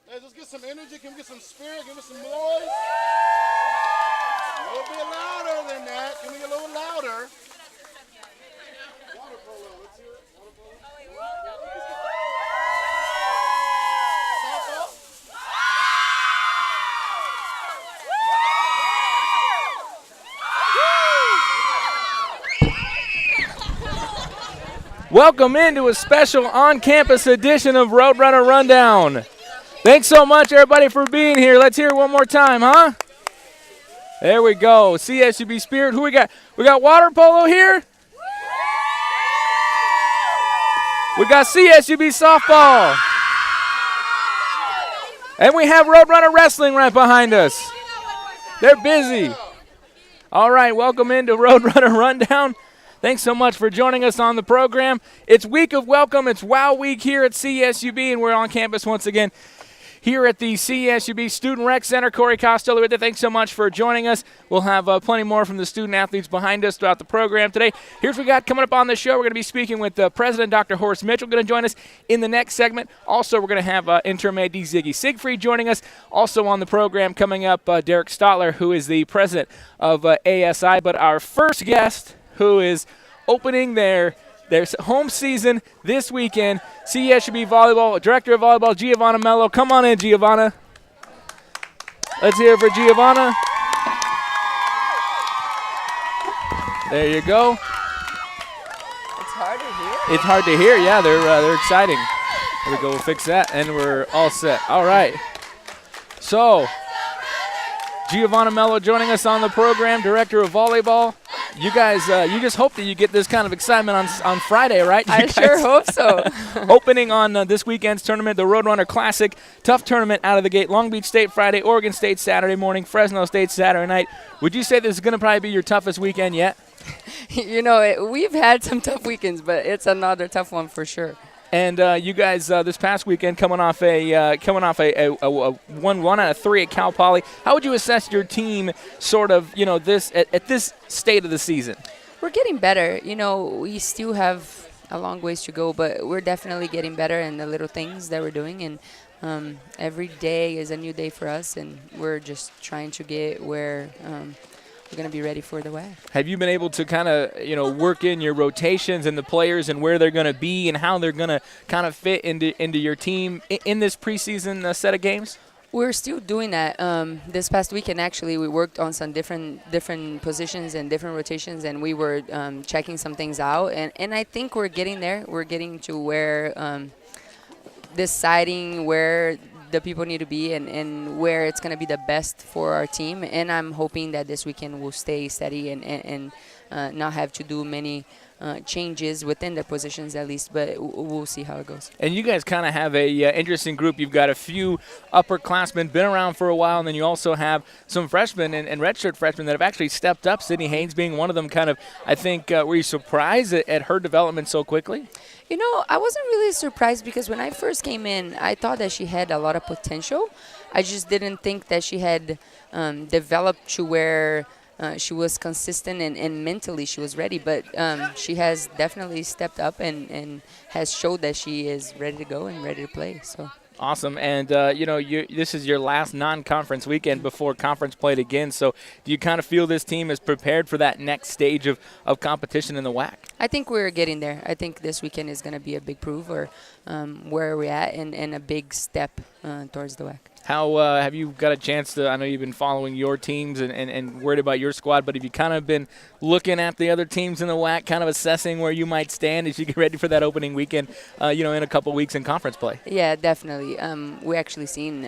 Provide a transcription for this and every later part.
Hey, let's get some energy. Can we get some spirit? Give us some noise. A little bit louder than that. Can we get a little louder? Water polo. Let's hear it. Water polo. Softball. Welcome into a special on-campus edition of Roadrunner Rundown. Thanks so much, everybody, for being here. Let's hear it one more time, huh? There we go. CSUB Spirit. Who we got? We got water polo here. We got CSUB softball. And we have Roadrunner Wrestling right behind us. They're busy. All right, welcome into Roadrunner Rundown. Thanks so much for joining us on the program. It's Week of Welcome. It's WOW Week here at CSUB, and we're on campus once again here at the CSUB Student Rec Center. Corey Costello, thanks so much for joining us. We'll have plenty more from the student athletes behind us throughout the program today. Here's what we got coming up on the show. We're going to be speaking with President Dr. Horace Mitchell, going to join us in the next segment. Also, we're going to have interim AD Ziggy Siegfried joining us. Also on the program coming up, Derek Stotler, who is the president of ASI. But our first guest, who is opening their home season this weekend, CSUB Volleyball, Director of Volleyball, Giovana Melo. Come on in, Giovana. Let's hear it for Giovana. There you go. It's hard to hear. It's hard to hear. Yeah, they're exciting. There we go. We'll fix that, and we're all set. All right. So, Giovana Melo joining us on the program, Director of Volleyball. You guys, you just hope that you get this kind of excitement on Friday, right? I sure hope so. Opening on this weekend's tournament, the Roadrunner Classic. Tough tournament out of the gate. Long Beach State Friday, Oregon State Saturday morning, Fresno State Saturday night. Would you say this is going to probably be your toughest weekend yet? You know, we've had some tough weekends, but it's another tough one for sure. And you guys, this past weekend, coming off a 1-1 out of 3 at Cal Poly. How would you assess your team, sort of, this at this state of the season? We're getting better. You know, we still have a long ways to go, but we're definitely getting better in the little things that we're doing. And every day is a new day for us, and we're just trying to get where we're going to be ready for the WAC. Have you been able to kind of, work in your rotations and the players and where they're going to be and how they're going to kind of fit into your team in this preseason set of games? We're still doing that. This past weekend, actually, we worked on some different positions and different rotations, and we were checking some things out. And I think we're getting there. We're getting to where deciding where the people need to be and where it's going to be the best for our team. And I'm hoping that this weekend will stay steady and not have to do many changes within the positions at least, but we'll see how it goes. And you guys kind of have a interesting group. You've got a few upperclassmen, been around for a while, and then you also have some freshmen and redshirt freshmen that have actually stepped up, Sydney Haynes being one of them. Kind of, I think, were you surprised at her development so quickly? You know, I wasn't really surprised because when I first came in, I thought that she had a lot of potential. I just didn't think that she had developed to where she was consistent and mentally she was ready. But she has definitely stepped up and has showed that she is ready to go and ready to play. So. Awesome. And, this is your last non-conference weekend before conference play begins. So do you kind of feel this team is prepared for that next stage of competition in the WAC? I think we're getting there. I think this weekend is going to be a big proof or where we're at and a big step towards the WAC. How have you got a chance to, I know you've been following your teams and worried about your squad, but have you kind of been looking at the other teams in the WAC, kind of assessing where you might stand as you get ready for that opening weekend, in a couple weeks in conference play? Yeah, definitely. We actually seen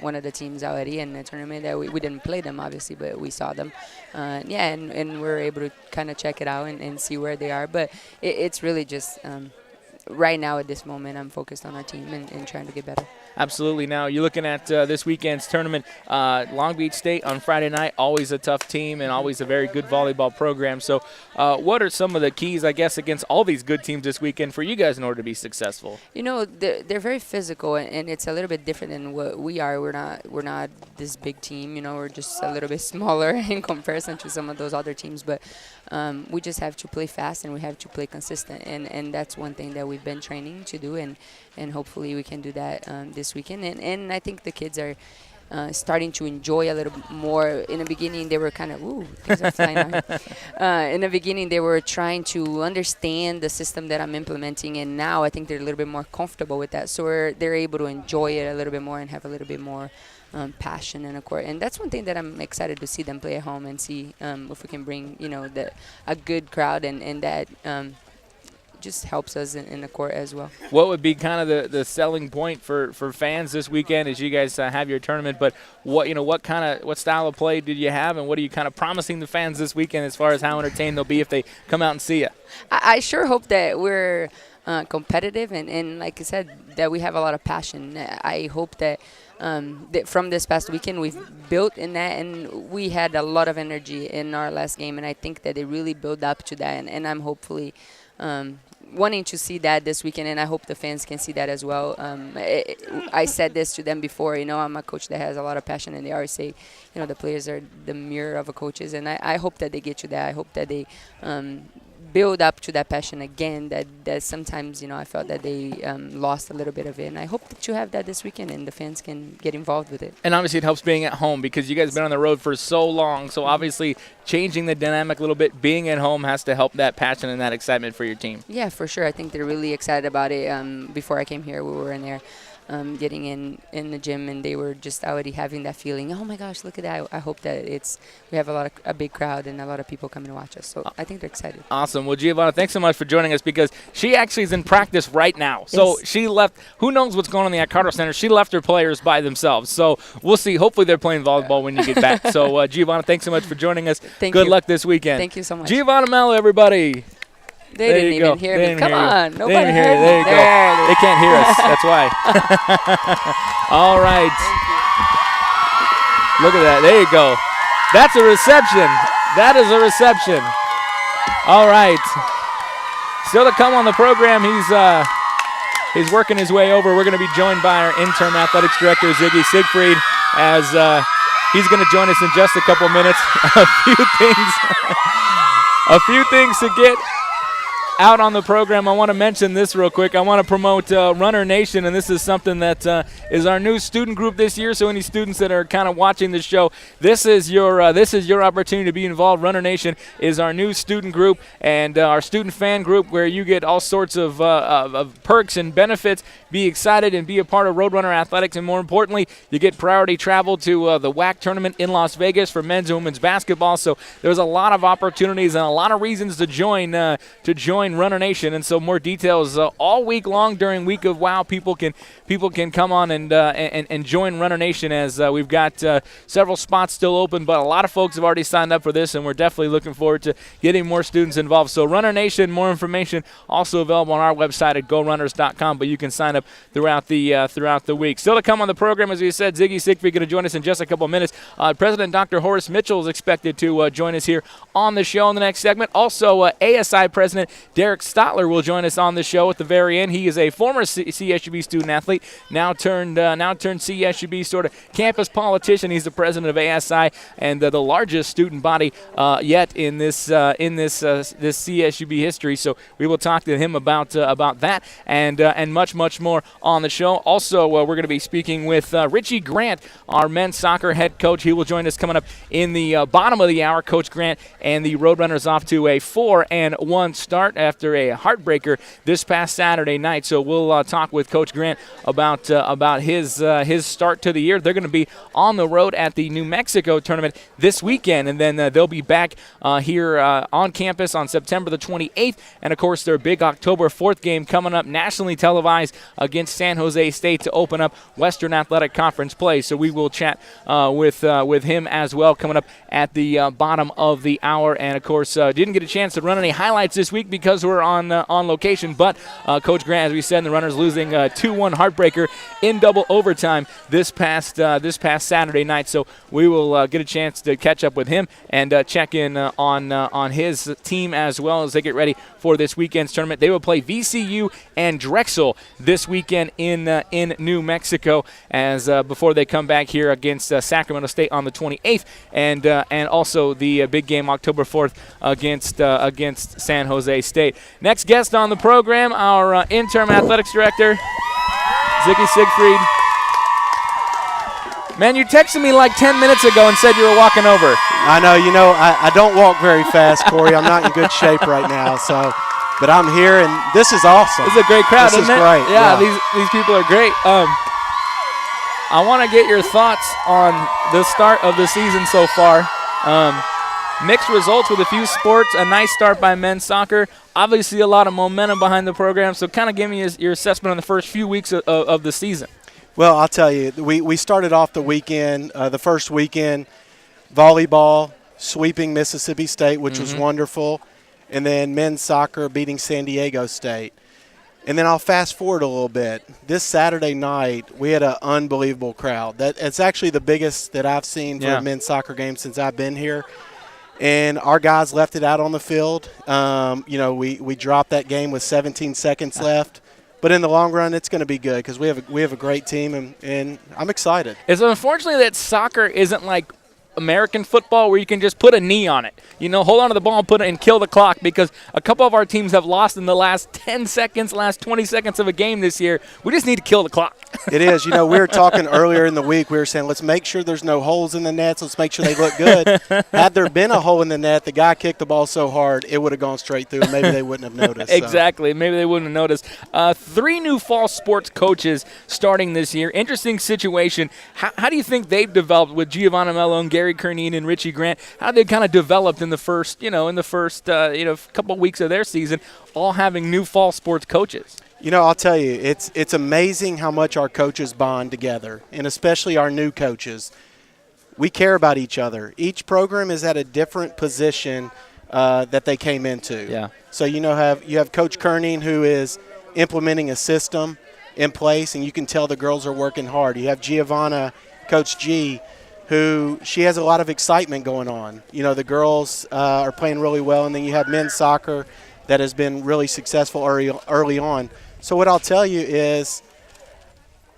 one of the teams already in the tournament. That we didn't play them, obviously, but we saw them. And we're able to kind of check it out and see where they are. But it's really just right now at this moment, I'm focused on our team and trying to get better. Absolutely. Now, you're looking at this weekend's tournament, Long Beach State on Friday night, always a tough team and always a very good volleyball program. So what are some of the keys, I guess, against all these good teams this weekend for you guys in order to be successful? You know, they're very physical, and it's a little bit different than what we are. We're not this big team. You know, we're just a little bit smaller in comparison to some of those other teams. But we just have to play fast and we have to play consistent, and that's one thing that we've been training to do, and hopefully we can do that this weekend. And I think the kids are starting to enjoy a little more. In the beginning, they were kind of, things are flying out. In the beginning, they were trying to understand the system that I'm implementing, and now I think they're a little bit more comfortable with that. So they're able to enjoy it a little bit more and have a little bit more passion in the court. And that's one thing that I'm excited to see them play at home and see if we can bring, a good crowd and that just helps us in the court as well. What would be kind of the selling point for fans this weekend as you guys have your tournament? But what style of play did you have, and what are you kind of promising the fans this weekend as far as how entertained they'll be if they come out and see you? I sure hope that we're competitive and like I said, that we have a lot of passion. I hope that from this past weekend we've built in that, and we had a lot of energy in our last game, and I think that it really built up to that, and I'm hopefully wanting to see that this weekend, and I hope the fans can see that as well. I said this to them before, I'm a coach that has a lot of passion, and they always say, the players are the mirror of a coaches, and I hope that they get to that. I hope that they build up to that passion again, that sometimes, I felt that they lost a little bit of it, and I hope that you have that this weekend and the fans can get involved with it. And obviously it helps being at home because you guys have been on the road for so long, so obviously changing the dynamic a little bit, being at home has to help that passion and that excitement for your team. Yeah, for sure. I think they're really excited about it. Before I came here, we were in there getting in the gym, and they were just already having that feeling, oh my gosh, look at that. I hope that we have a big crowd and a lot of people coming to watch us. So I think they're excited. Awesome. Well, Giovana, thanks so much for joining us because she actually is in practice right now. So yes. She left, who knows what's going on in the Carter Center. She left her players by themselves. So we'll see. Hopefully they're playing volleyball when you get back. So Giovana, thanks so much for joining us. Good luck this weekend. Thank you so much. Giovana Melo, everybody. They didn't even hear me. Come on. Nobody heard me. There you go. They can't hear us. That's why. All right. Look at that. There you go. That's a reception. That is a reception. All right. Still to come on the program, he's working his way over. We're going to be joined by our interim athletics director, Ziggy Siegfried, as he's going to join us in just a couple minutes. A few things to get out on the program. I want to mention this real quick. I want to promote Runner Nation, and this is something that is our new student group this year. So any students that are kind of watching this show, this is your opportunity to be involved. Runner Nation is our new student group and our student fan group where you get all sorts of perks and benefits. Be excited and be a part of Roadrunner Athletics, and more importantly, you get priority travel to the WAC tournament in Las Vegas for men's and women's basketball. So there's a lot of opportunities and a lot of reasons to join Runner Nation, and so more details all week long during Week of Wow. People can come on and join Runner Nation as we've got several spots still open, but a lot of folks have already signed up for this, and we're definitely looking forward to getting more students involved. So Runner Nation, more information also available on our website at GoRunners.com, but you can sign up throughout the week. Still to come on the program, as we said, Ziggy Siegfried going to join us in just a couple of minutes. President Dr. Horace Mitchell is expected to join us here on the show in the next segment. Also, ASI President Derek Stotler will join us on the show at the very end. He is a former CSUB student athlete, now turned CSUB sort of campus politician. He's the president of ASI and the largest student body yet in this CSUB history. So we will talk to him about that and much more on the show. Also, we're going to be speaking with Richie Grant, our men's soccer head coach. He will join us coming up in the bottom of the hour. Coach Grant and the Roadrunners off to a 4-1 start after a heartbreaker this past Saturday night. So we'll talk with Coach Grant about his start to the year. They're going to be on the road at the New Mexico tournament this weekend, and then they'll be back here on campus on September the 28th. And of course, their big October 4th game coming up, nationally televised against San Jose State to open up Western Athletic Conference play. So we will chat with him as well coming up at the bottom of the hour. And of course, didn't get a chance to run any highlights this week because because we're on location. But Coach Grant, as we said, the Runners losing 2-1 heartbreaker in double overtime this past Saturday night. So we will get a chance to catch up with him and check in on his team as well as they get ready for this weekend's tournament. They will play VCU and Drexel this weekend in New Mexico as before they come back here against Sacramento State on the 28th, and also the big game October 4th against San Jose State. Next guest on the program, our interim athletics director, Ziggy Siegfried. Man, you texted me like 10 minutes ago and said you were walking over. I know. I don't walk very fast, Corey. I'm not in good shape right now, but I'm here, and this is awesome. This is a great crowd, isn't it? This is great. Yeah, these people are great. I want to get your thoughts on the start of the season so far. Mixed results with a few sports, a nice start by men's soccer. Obviously, a lot of momentum behind the program, so kind of give me your assessment on the first few weeks of the season. Well, I'll tell you, we started off the weekend, the first weekend, volleyball, sweeping Mississippi State, which was wonderful, and then men's soccer beating San Diego State. And then I'll fast forward a little bit. This Saturday night, we had an unbelievable crowd. It's actually the biggest that I've seen for a men's soccer game since I've been here. And our guys left it out on the field. We dropped that game with 17 seconds left. But in the long run, it's going to be good because we have a great team, and I'm excited. It's unfortunately that soccer isn't like American football where you can just put a knee on it. Hold on to the ball and put it and kill the clock, because a couple of our teams have lost in the last 10 seconds, last 20 seconds of a game this year. We just need to kill the clock. It is. We were talking earlier in the week. We were saying, let's make sure there's no holes in the nets. Let's make sure they look good. Had there been a hole in the net, the guy kicked the ball so hard, it would have gone straight through, and maybe they wouldn't have noticed. Exactly. Maybe they wouldn't have noticed. 3 new fall sports coaches starting this year. Interesting situation. How do you think they've developed with Giovana Melo and Gary Kernine and Richie Grant? How they kind of developed in the first couple of weeks of their season, all having new fall sports coaches? I'll tell you, it's amazing how much our coaches bond together, and especially our new coaches. We care about each other. Each program is at a different position that they came into. Yeah. So you have Coach Kernine, who is implementing a system in place, and you can tell the girls are working hard. You have Giovana, Coach G, who she has a lot of excitement going on. The girls are playing really well, and then you have men's soccer that has been really successful early on. So what I'll tell you is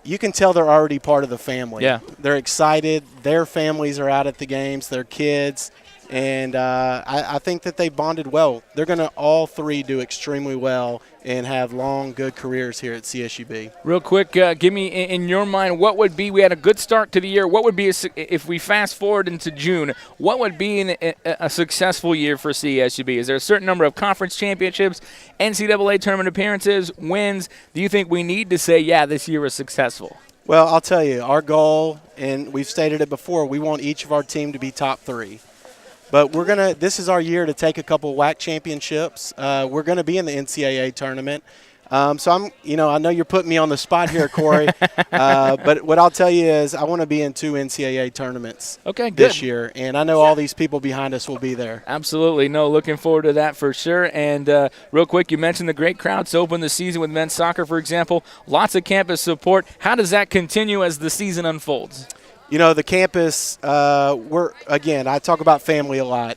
you can tell they're already part of the family. Yeah. They're excited. Their families are out at the games, their kids, and I think that they bonded well. They're going to all 3 do extremely well and have long, good careers here at CSUB. Real quick, give me, in your mind, what would be, we had a good start to the year, what would be, if we fast forward into June, what would be a successful year for CSUB? Is there a certain number of conference championships, NCAA tournament appearances, wins? Do you think we need to say, yeah, this year was successful? Well, I'll tell you, our goal, and we've stated it before, we want each of our team to be top 3. But this is our year to take a couple WAC championships. We're going to be in the NCAA tournament. So I know you're putting me on the spot here, Corey. But what I'll tell you is I want to be in 2 NCAA tournaments this year. And I know all these people behind us will be there. Absolutely. No, looking forward to that for sure. And real quick, you mentioned the great crowds to open the season with men's soccer, for example. Lots of campus support. How does that continue as the season unfolds? The campus, I talk about family a lot.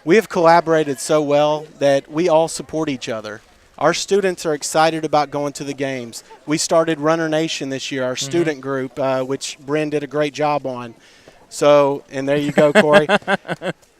We have collaborated so well that we all support each other. Our students are excited about going to the games. We started Runner Nation this year, our student group, which Bryn did a great job on. So, and there you go, Corey.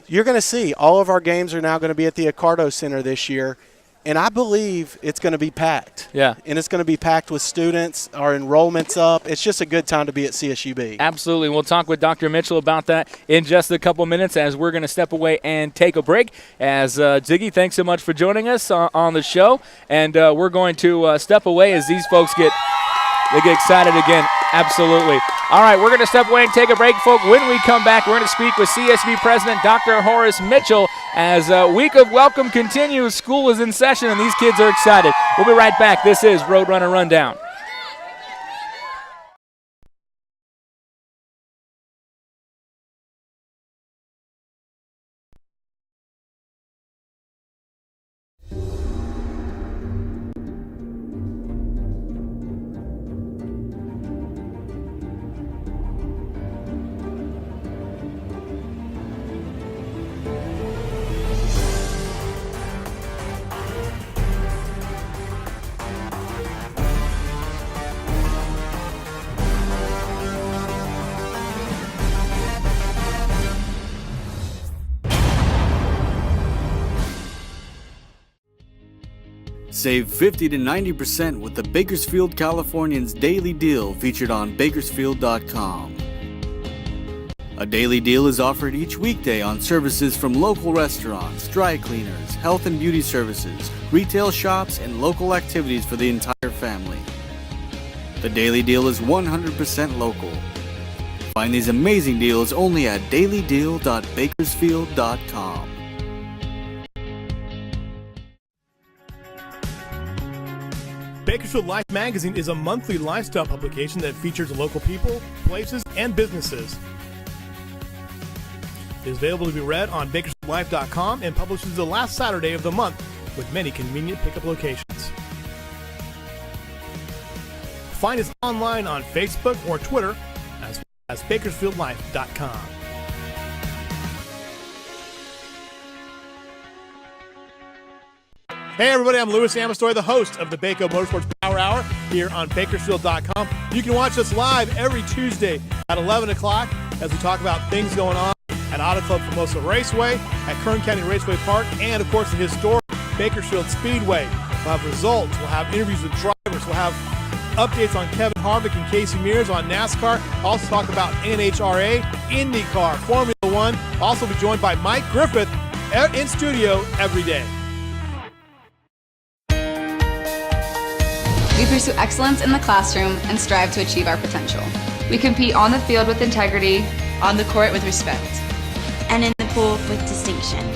You're going to see all of our games are now going to be at the Accardo Center this year. And I believe it's going to be packed. Yeah. And it's going to be packed with students. Our enrollment's up. It's just a good time to be at CSUB. Absolutely. We'll talk with Dr. Mitchell about that in just a couple minutes as we're going to step away and take a break. As Ziggy, thanks so much for joining us on the show. And we're going to step away as these folks get excited again. Absolutely. All right, we're going to step away and take a break, folks. When we come back, we're going to speak with CSUB President Dr. Horace Mitchell as week of welcome continues. School is in session, and these kids are excited. We'll be right back. This is Roadrunner Rundown. Save 50 to 90% with the Bakersfield Californians Daily Deal featured on Bakersfield.com. A daily deal is offered each weekday on services from local restaurants, dry cleaners, health and beauty services, retail shops, and local activities for the entire family. The daily deal is 100% local. Find these amazing deals only at dailydeal.bakersfield.com. Bakersfield Life Magazine is a monthly lifestyle publication that features local people, places, and businesses. It is available to be read on bakersfieldlife.com and publishes the last Saturday of the month with many convenient pickup locations. Find us online on Facebook or Twitter as bakersfieldlife.com. Hey everybody, I'm Louis Amestoy, the host of the Baco Motorsports Power Hour here on Bakersfield.com. You can watch us live every Tuesday at 11 o'clock as we talk about things going on at Auto Club Formosa Raceway, at Kern County Raceway Park, and of course the historic Bakersfield Speedway. We'll have results, we'll have interviews with drivers, we'll have updates on Kevin Harvick and Casey Mears on NASCAR. Also talk about NHRA, IndyCar, Formula One. Also be joined by Mike Griffith in studio every day. We pursue excellence in the classroom and strive to achieve our potential. We compete on the field with integrity, on the court with respect, and in the pool with distinction.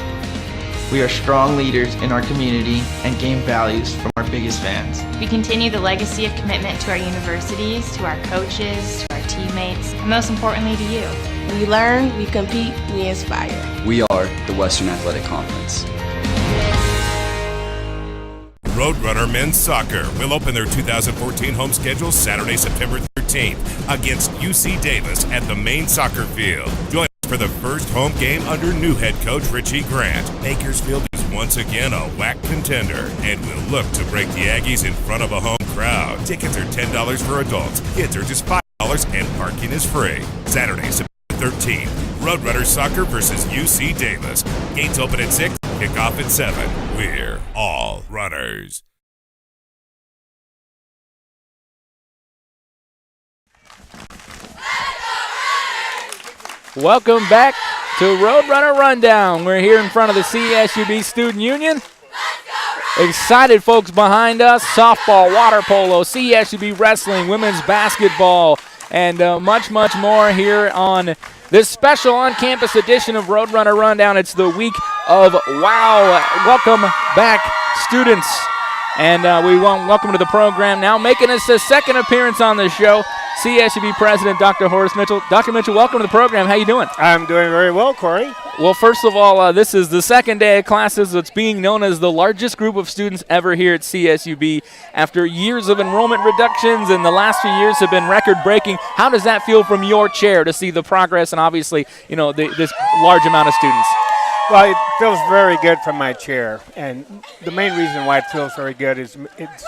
We are strong leaders in our community and gain values from our biggest fans. We continue the legacy of commitment to our universities, to our coaches, to our teammates, and most importantly to you. We learn, we compete, we inspire. We are the Western Athletic Conference. Roadrunner Men's Soccer will open their 2014 home schedule Saturday, September 13th against UC Davis at the main soccer field. Join us for the first home game under new head coach Richie Grant. Bakersfield is once again a WAC contender and will look to break the Aggies in front of a home crowd. Tickets are $10 for adults. Kids are just $5 and parking is free. Saturday, September 13th, Roadrunner Soccer versus UC Davis. Gates open at 6, kickoff at 7. We're all runners. Welcome back to Roadrunner Rundown. We're here in front of the CSUB Student Union. Excited folks behind us. Softball, water polo, CSUB wrestling, women's basketball, and much, much more here on this special on-campus edition of Roadrunner Rundown. It's the week of WOW. Welcome back, students. And we want welcome to the program now. Making us a second appearance on the show, CSUB President Dr. Horace Mitchell. Dr. Mitchell, welcome to the program. How you doing? I'm doing very well, Corey. Well, first of all, this is the second day of classes. It's being known as the largest group of students ever here at CSUB after years of enrollment reductions, and the last few years have been record-breaking. How does that feel from your chair to see the progress and obviously, you know, this large amount of students? Well, it feels very good from my chair, and the main reason why it feels very good is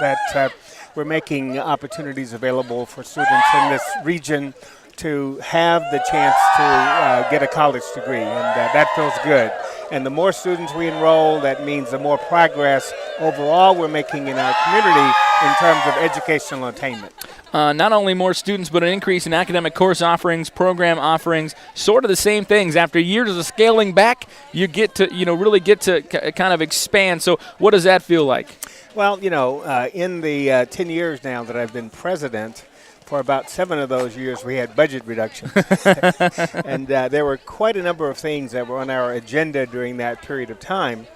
that we're making opportunities available for students in this region to have the chance to get a college degree, and that feels good. And the more students we enroll, that means the more progress overall we're making in our community in terms of educational attainment. Not only more students, but an increase in academic course offerings, program offerings, sort of the same things. After years of scaling back, you get to, really get to kind of expand. So what does that feel like? Well, in the 10 years now that I've been president, for about 7 of those years, we had budget reductions. And there were quite a number of things that were on our agenda during that period of time.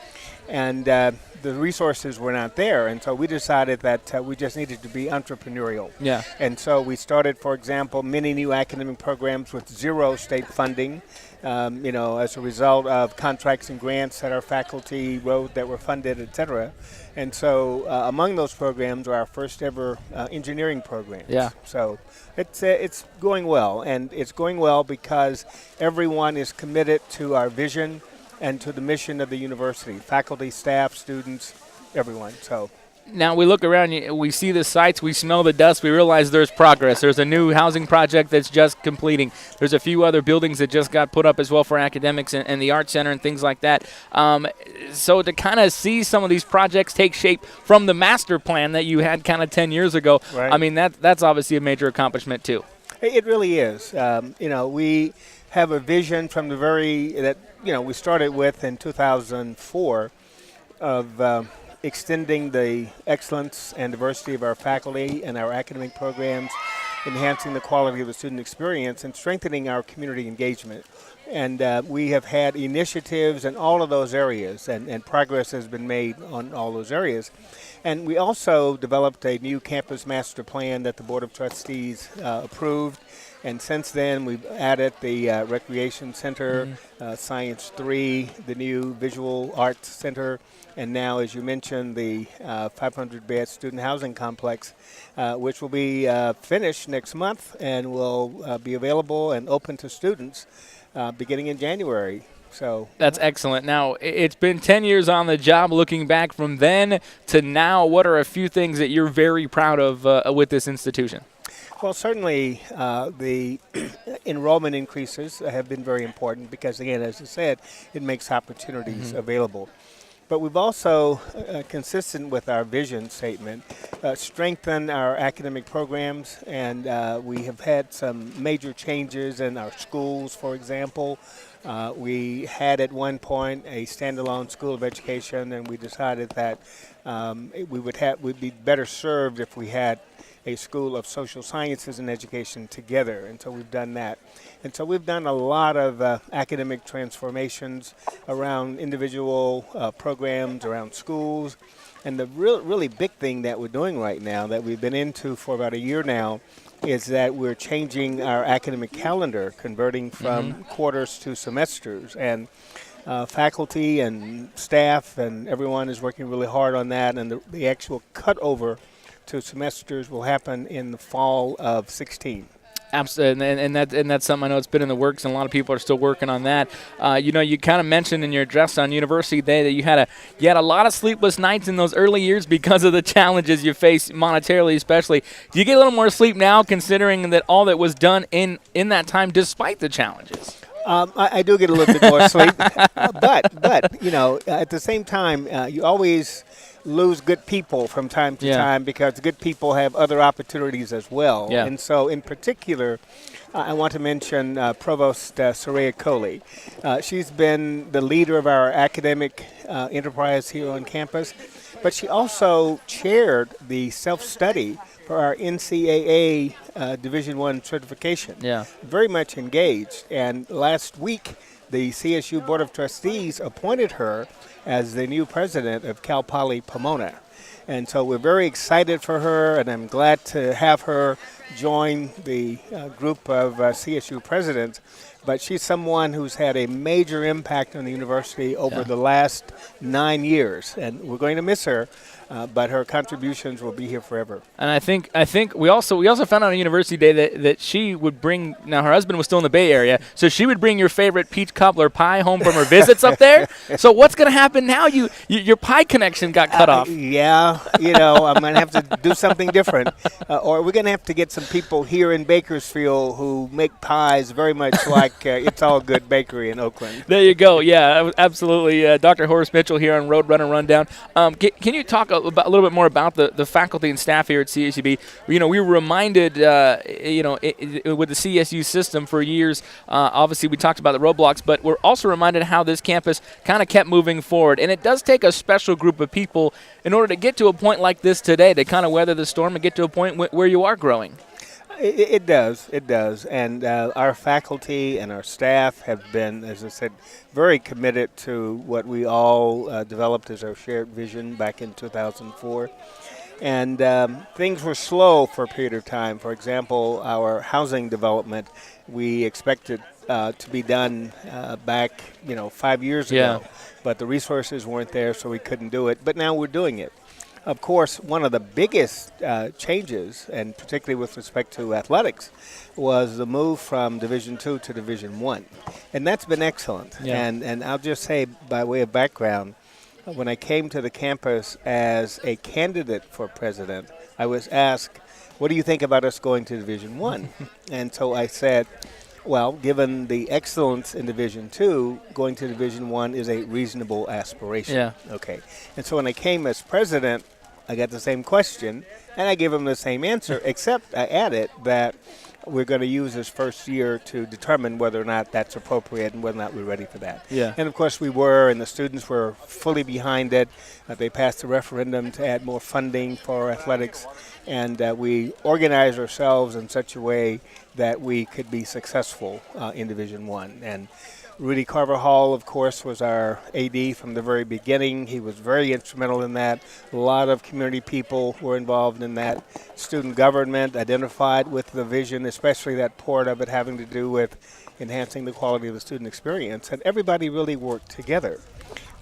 And the resources were not there. And so we decided that we just needed to be entrepreneurial. Yeah. And so we started, for example, many new academic programs with 0 state funding, as a result of contracts and grants that our faculty wrote that were funded, et cetera. And so among those programs are our first ever engineering programs. Yeah. So it's going well, and it's going well because everyone is committed to our vision and to the mission of the university, faculty, staff, students, everyone. So Now we look around, we see the sites, we smell the dust, we realize there's progress. There's a new housing project that's just completing. There's a few other buildings that just got put up as well for academics and the art center and things like that. So to kind of see some of these projects take shape from the master plan that you had kind of 10 years ago, right. I mean, that's obviously a major accomplishment too. It really is. We have a vision from the we started with in 2004 of extending the excellence and diversity of our faculty and our academic programs, enhancing the quality of the student experience, and strengthening our community engagement. And we have had initiatives in all of those areas, and progress has been made on all those areas. And we also developed a new campus master plan that the Board of Trustees approved. And since then, we've added the Recreation Center, Science 3, the new Visual Arts Center, and now, as you mentioned, the 500-bed student housing complex, which will be finished next month and will be available and open to students beginning in January. So that's excellent. Now, it's been 10 years on the job. Looking back from then to now, what are a few things that you're very proud of with this institution? Well, certainly the enrollment increases have been very important because, again, as I said, it makes opportunities available. But we've also, consistent with our vision statement, strengthened our academic programs, and we have had some major changes in our schools, for example. We had at one point a standalone school of education, and we decided that we'd be better served if we had a school of social sciences and education together, and so we've done that. And so we've done a lot of academic transformations around individual programs, around schools, and the really big thing that we're doing right now that we've been into for about a year now is that we're changing our academic calendar, converting from quarters to semesters, and faculty and staff and everyone is working really hard on that, and the actual cutover to semesters will happen in the fall of 16. Absolutely, and that's something I know it's been in the works, and a lot of people are still working on that. You kind of mentioned in your address on University Day that you had a lot of sleepless nights in those early years because of the challenges you face monetarily, especially. Do you get a little more sleep now, considering that all that was done in that time, despite the challenges? I do get a little bit more sleep, but at the same time, you always lose good people from time to time because good people have other opportunities as well. Yeah. And so in particular, I want to mention Provost Soraya Coley. She's been the leader of our academic enterprise here on campus, but she also chaired the self-study for our NCAA Division I certification. Yeah. Very much engaged. And last week, the CSU Board of Trustees appointed her as the new president of Cal Poly Pomona. And so we're very excited for her, and I'm glad to have her join the group of CSU presidents. But she's someone who's had a major impact on the university over the last 9 years, and we're going to miss her. But her contributions will be here forever. And I think we also found out on University Day that she would bring. Now her husband was still in the Bay Area, so she would bring your favorite peach cobbler pie home from her visits up there. So what's going to happen now? Your pie connection got cut off. Yeah, I'm going to have to do something different, or we're going to have to get some people here in Bakersfield who make pies very much like It's All Good Bakery in Oakland. There you go. Yeah, absolutely. Dr. Horace Mitchell here on Roadrunner Rundown. Can you talk a little bit more about the faculty and staff here at CSUB? We were reminded, with the CSU system for years, obviously we talked about the roadblocks, but we're also reminded how this campus kind of kept moving forward. And it does take a special group of people in order to get to a point like this today, to kind of weather the storm and get to a point where you are growing. It does. And our faculty and our staff have been, as I said, very committed to what we all developed as our shared vision back in 2004. And things were slow for a period of time. For example, our housing development, we expected to be done back, 5 years ago. But the resources weren't there, so we couldn't do it. But now we're doing it. Of course, one of the biggest changes, and particularly with respect to athletics, was the move from Division II to Division I. And that's been excellent. Yeah. And I'll just say, by way of background, when I came to the campus as a candidate for president, I was asked, what do you think about us going to Division I? And so I said, well, given the excellence in Division II, going to Division I is a reasonable aspiration. Yeah. Okay. And so when I came as president, I got the same question, and I gave him the same answer, except I added that we're going to use this first year to determine whether or not that's appropriate and whether or not we're ready for that. Yeah. And, of course, we were, and the students were fully behind it. They passed a referendum to add more funding for athletics, and we organized ourselves in such a way that we could be successful in Division I. And Rudy Carvajal, of course, was our AD from the very beginning. He was very instrumental in that. A lot of community people were involved in that. Student government identified with the vision, especially that part of it having to do with enhancing the quality of the student experience. And everybody really worked together.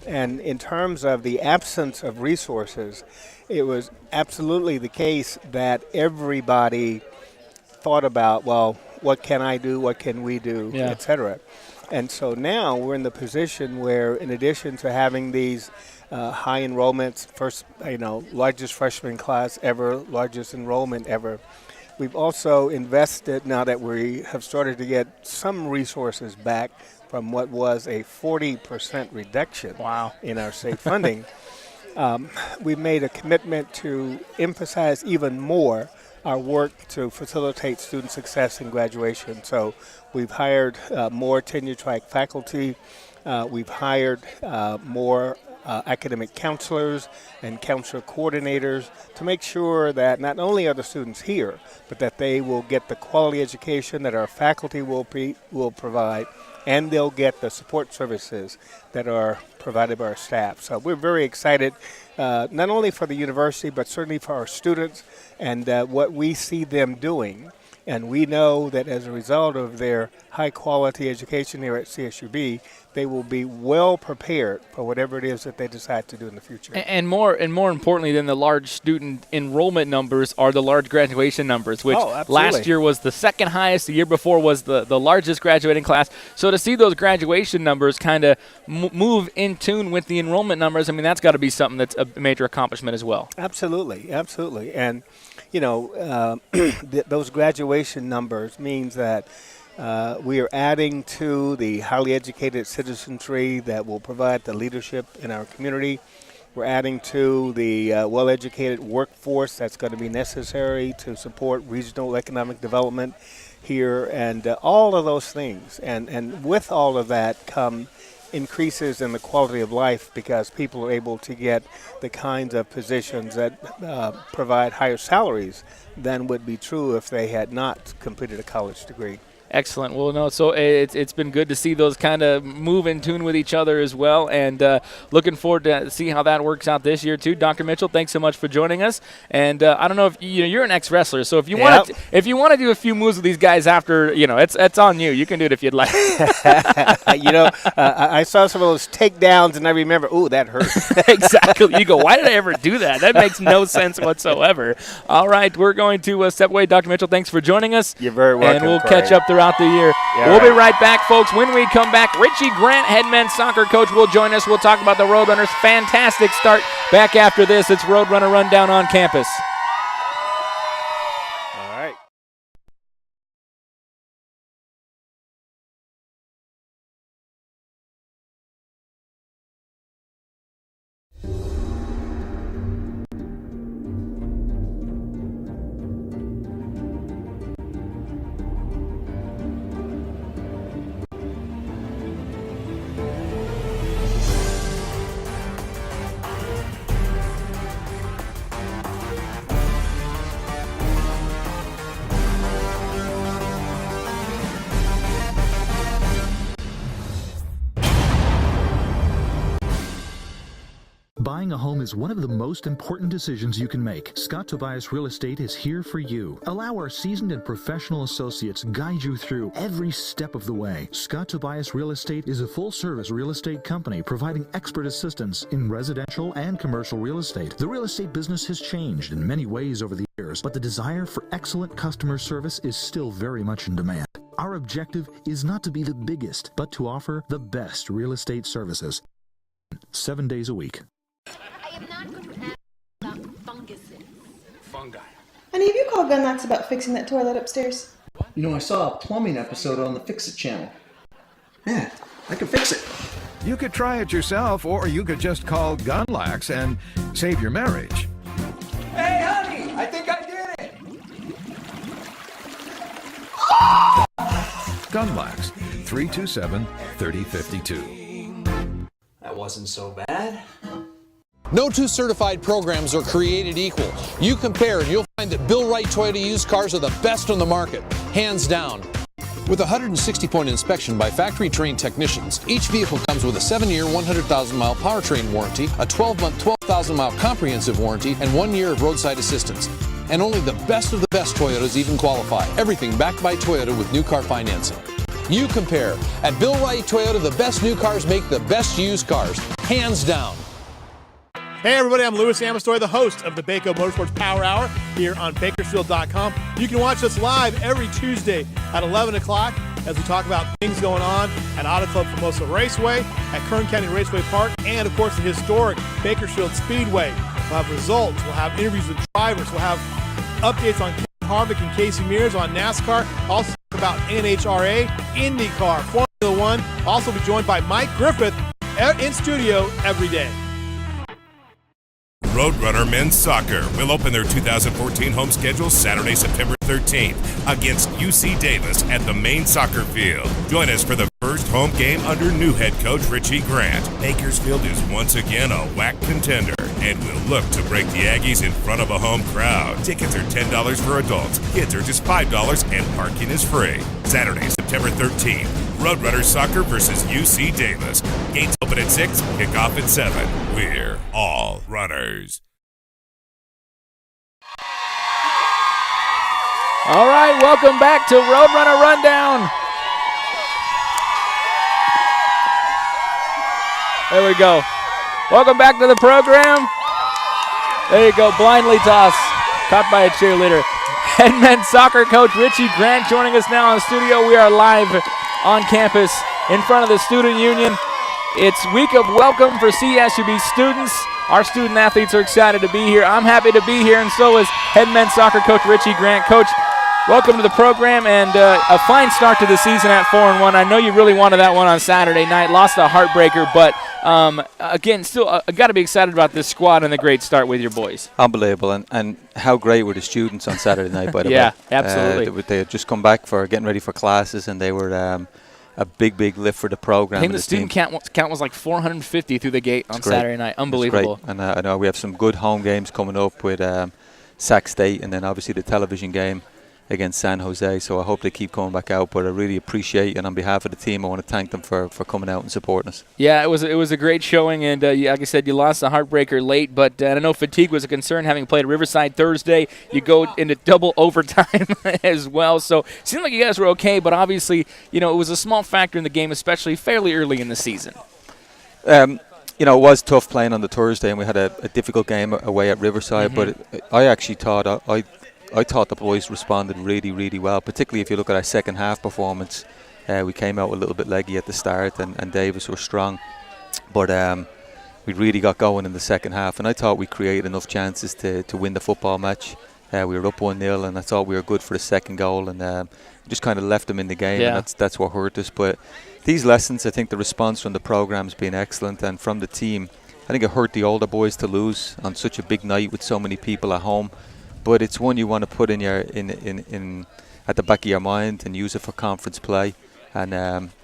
And in terms of the absence of resources, it was absolutely the case that everybody thought about, well, what can I do, what can we do, et cetera. And so now we're in the position where, in addition to having these high enrollments, first, largest freshman class ever, largest enrollment ever, we've also invested, now that we have started to get some resources back from what was a 40% reduction in our state funding, we've made a commitment to emphasize even more our work to facilitate student success in graduation. So we've hired more tenure-track faculty. We've hired more academic counselors and counselor coordinators to make sure that not only are the students here, but that they will get the quality education that our faculty will provide, and they'll get the support services that are provided by our staff. So we're very excited, not only for the university, but certainly for our students and what we see them doing. And we know that as a result of their high-quality education here at CSUB, they will be well prepared for whatever it is that they decide to do in the future. And more importantly than the large student enrollment numbers are the large graduation numbers, which last year was the second highest. The year before was the largest graduating class. So to see those graduation numbers kind of move in tune with the enrollment numbers, I mean, that's got to be something that's a major accomplishment as well. Absolutely, absolutely. And, those graduation numbers means that we are adding to the highly educated citizenry that will provide the leadership in our community. We're adding to the well-educated workforce that's going to be necessary to support regional economic development here, and all of those things. And with all of that come increases in the quality of life, because people are able to get the kinds of positions that provide higher salaries than would be true if they had not completed a college degree. Excellent. Well, no, so it's been good to see those kind of move in tune with each other as well, and looking forward to see how that works out this year too. Dr. Mitchell, thanks so much for joining us. And I don't know if you're an ex-wrestler, so if you want to do a few moves with these guys after, it's on you. You can do it if you'd like. I saw some of those takedowns, and I remember, ooh, that hurt. Exactly. You go, why did I ever do that? That makes no sense whatsoever. All right, we're going to step away. Dr. Mitchell, thanks for joining us. You're very welcome. And we'll catch up throughout the year. We'll be right back, folks. When we come back, Richie Grant, head men's soccer coach, will join us. We'll talk about the Roadrunners' fantastic start. Back after this, it's Roadrunner Rundown on campus. All right. Buying a home is one of the most important decisions you can make. Scott Tobias Real Estate is here for you. Allow our seasoned and professional associates guide you through every step of the way. Scott Tobias Real Estate is a full-service real estate company providing expert assistance in residential and commercial real estate. The real estate business has changed in many ways over the years, but the desire for excellent customer service is still very much in demand. Our objective is not to be the biggest, but to offer the best real estate services. 7 days a week. I am not going to ask about funguses. Fungi. Honey, have you called Gunlocks about fixing that toilet upstairs? You know, I saw a plumbing episode on the Fix It channel. Yeah, I can fix it. You could try it yourself, or you could just call Gunlax and save your marriage. Hey, honey, I think I did it. Gunlax, 327-3052. That wasn't so bad. No two certified programs are created equal. You compare and you'll find that Bill Wright Toyota used cars are the best on the market, hands down. With a 160-point inspection by factory-trained technicians, each vehicle comes with a 7-year, 100,000-mile powertrain warranty, a 12-month, 12,000-mile comprehensive warranty, and 1 year of roadside assistance. And only the best of the best Toyotas even qualify. Everything backed by Toyota with new car financing. You compare. At Bill Wright Toyota, the best new cars make the best used cars, hands down. Hey everybody, I'm Louis Amestoy, the host of the Baco Motorsports Power Hour here on Bakersfield.com. You can watch us live every Tuesday at 11 o'clock as we talk about things going on at Auto Club Formosa Raceway, at Kern County Raceway Park, and of course the historic Bakersfield Speedway. We'll have results, we'll have interviews with drivers, we'll have updates on Kevin Harvick and Casey Mears on NASCAR, also talk about NHRA, IndyCar, Formula One. Also be joined by Mike Griffith in studio every day. Roadrunner Men's Soccer will open their 2014 home schedule Saturday, September 13th against UC Davis at the main soccer field. Join us for the first home game under new head coach Richie Grant. Bakersfield is once again a WAC contender and will look to break the Aggies in front of a home crowd. Tickets are $10 for adults. Kids are just $5 and parking is free. Saturday, September 13th, Roadrunner Soccer versus UC Davis. Gates open at 6, kickoff at 7. We're all runners. All right, welcome back to Roadrunner Rundown. There we go. Welcome back to the program. There you go, blindly toss, caught by a cheerleader. Head men's soccer coach Richie Grant joining us now in the studio. We are live on campus in front of the Student Union. It's week of welcome for CSUB students. Our student athletes are excited to be here. I'm happy to be here, and so is head men's soccer coach Richie Grant. Coach, welcome to the program, and a fine start to the season at 4-1. I know you really wanted that one on Saturday night, lost a heartbreaker, but again, still got to be excited about this squad and the great start with your boys. Unbelievable, and how great were the students on Saturday night, by the way. Yeah, absolutely. They had just come back for getting ready for classes, and they were a big lift for the program. I think the student count was like 450 through the gate on Saturday night. Unbelievable. And I know we have some good home games coming up with Sac State, and then obviously the television game against San Jose, so I hope they keep coming back out, but I really appreciate, and on behalf of the team, I want to thank them for coming out and supporting us. Yeah, it was a great showing, and like I said, you lost the heartbreaker late, but I know fatigue was a concern having played Riverside Thursday. You go into double overtime as well, so it seemed like you guys were okay, but obviously, it was a small factor in the game, especially fairly early in the season. It was tough playing on the Thursday, and we had a difficult game away at Riverside, but I actually thought I thought the boys responded really, really well, particularly if you look at our second half performance. We came out a little bit leggy at the start, and Davis were strong. But we really got going in the second half, and I thought we created enough chances to win the football match. We were up 1-0, and I thought we were good for the second goal, and just kind of left them in the game, and that's what hurt us. But these lessons, I think the response from the program's been excellent, and from the team, I think it hurt the older boys to lose on such a big night with so many people at home. But it's one you want to put in at the back of your mind and use it for conference play. And